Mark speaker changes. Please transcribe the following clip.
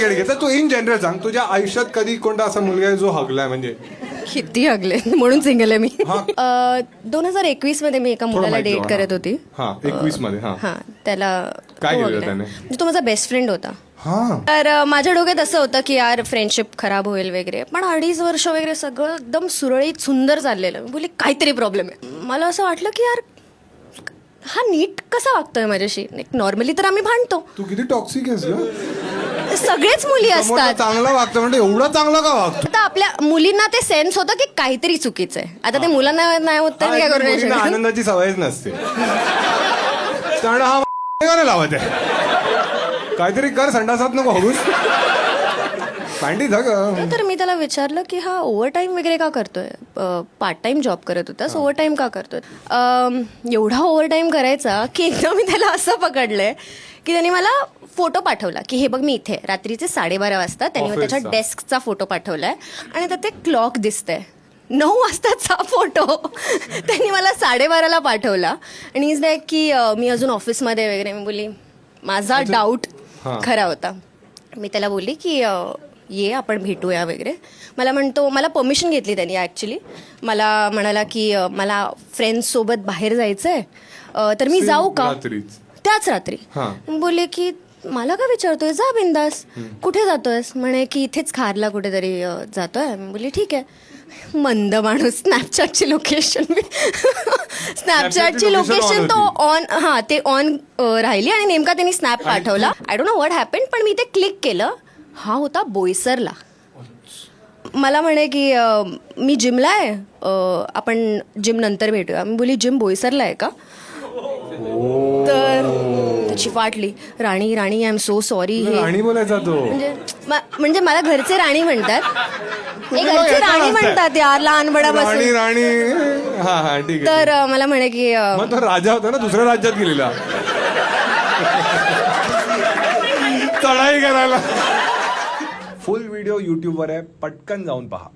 Speaker 1: आहे. तर तू in general सांग, तुझ्या आयुष्यात कधी कोणता असा मुलगा आहे जो हगलाय म्हणजे?
Speaker 2: किती हगले म्हणून सिंगल आहे मी.
Speaker 1: हा.
Speaker 2: 2021 मध्ये मी एका मुलाला
Speaker 1: माहिती
Speaker 2: डेट
Speaker 1: व्हा.
Speaker 2: करत होती.
Speaker 1: हा 21 मध्ये. हा
Speaker 2: हा त्याला
Speaker 1: काय
Speaker 2: तो
Speaker 1: केलं
Speaker 2: हगलाय.
Speaker 1: त्याने?
Speaker 2: म्हणजे तो माझा बेस्ट फ्रेंड होता.
Speaker 1: हा
Speaker 2: तर माझ्या डोक्यात असं होतं की यार फ्रेंडशिप खराब होईल वगैरे, पण 2.5 वर्ष वगैरे सगळं एकदम सुरळीत सुंदर चाललेलं. मी बोलली काहीतरी प्रॉब्लेम आहे. मला असं वाटलं की यार हा नीट कसा वागतोय माझ्याशी. नॉर्मली तर आम्ही भांडतो,
Speaker 1: तू किती टॉक्सिक आहेस ग.
Speaker 2: सगळेच मुली
Speaker 1: समोरचा
Speaker 2: असतात.
Speaker 1: चांगला वागतो म्हणजे एवढा चांगला का वागतो?
Speaker 2: आता आपल्या मुलींना ते सेन्स होतं की काहीतरी चुकीचं आहे. आता ते मुलांना नाही होत तर मी काय करू नाही
Speaker 1: मुलींना
Speaker 2: शकत.
Speaker 1: आनंदाची सवयच नसते. त्यामुळे हा काय लावत आहे, काहीतरी कर, संडासात नको हगूस. पांडी धग.
Speaker 2: तर मी त्याला विचारलं की हा ओव्हर टाईम वगैरे का करतोय. पार्ट टाइम जॉब करत होतास, ओव्हर टाईम का करतोय. एवढा ओव्हर टाईम करायचा की एकदा मी त्याला असं पकडलंय की त्यांनी मला फोटो पाठवला की हे बघ मी इथे रात्रीचे 12:30 वाजता. त्यांनी त्याच्या
Speaker 1: ऑफिसचा.
Speaker 2: डेस्कचा फोटो पाठवलाय आणि त्यात ते क्लॉक दिसतंय 9 वाजताचा फोटो. त्यांनी मला 12:30ला पाठवला आणि इज लाईक की मी अजून ऑफिसमध्ये वगैरे. मी बोलली माझा डाऊट खरा होता. मी त्याला बोलली की ये आपण भेटूया वगैरे. मला म्हणतो, मला परमिशन घेतली त्यांनी ॲक्च्युली. मला म्हणाला की मला फ्रेंड्ससोबत बाहेर जायचं आहे तर मी जाऊ का.
Speaker 1: रात्रीच.
Speaker 2: त्याच रात्री. बोलले की मला का विचारतोय, जा बिंदास. कुठे जातोयस म्हणे की इथेच खारला कुठेतरी जातोय. बोलली ठीक आहे. मंद माणूस. स्नॅपचॅटची लोकेशन स्नॅपचॅटची लोकेशन तो ऑन. हा ते ऑन राहिली आणि नेमका त्यांनी स्नॅप पाठवला. I don't know what happen, पण मी ते क्लिक केलं. हा होता बोईसरला. मला म्हणे की मी जिमला आहे, आपण जिम नंतर भेटूया. मी बोली जिम बोईसरला आहे का. तर त्याची फाटली. राणी राणी आय एम सो सॉरी.
Speaker 1: राणी बोलायचा तो
Speaker 2: म्हणजे मला घरचे राणी म्हणतात. हे घरचे राणी म्हणतात यार लहानपणापासून.
Speaker 1: राणी राणी. हा हा ठीक आहे.
Speaker 2: तर मला म्हणे की
Speaker 1: मग तो राजा होता ना, दुसऱ्या राज्यात गेलेला चढाई करायला. फुल व्हिडिओ युट्यूबवर आहे, पटकन जाऊन पहा.